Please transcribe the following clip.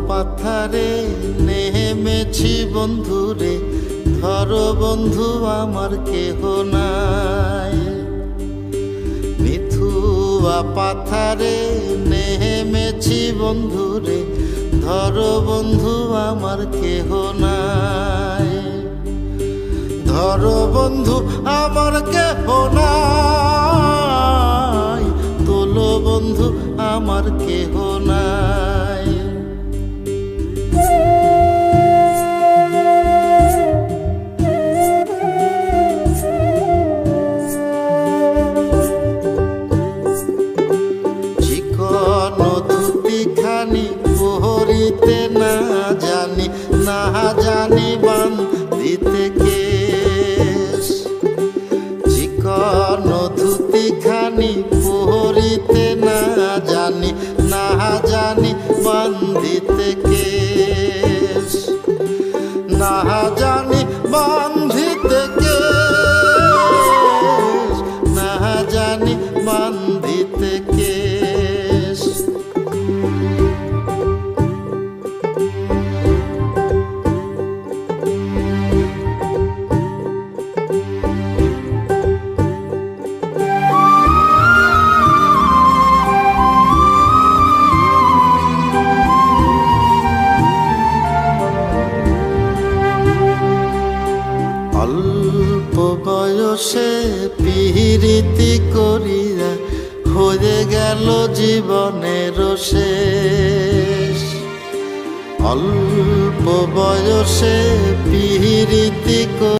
পাথারে নেমেছি বন্ধুরে, ধরো বন্ধু আমার কেহ নাই। মিথুয়া পাথারে নেমেছি বন্ধুরে, ধরো বন্ধু আমার কেহ নাই। ধরো বন্ধু আমার কেহ নাই, তোলো বন্ধু আমার কেহ নাই। চিকন ধুতিখানি পরিতে না জানি, না জানি বান্ধিতে কেশ। চিকন ধুতিখানি পরিতে না জানি, না জানি বান্ধিতে কেশ। না জানি বান্ধিতে কেশ, না জানি বান্ধিতে কেশ। অল্প বয়সে পিরিতি করিয়া হয়ে গেল জীবনের শেষ। অল্প বয়সে পিরিতি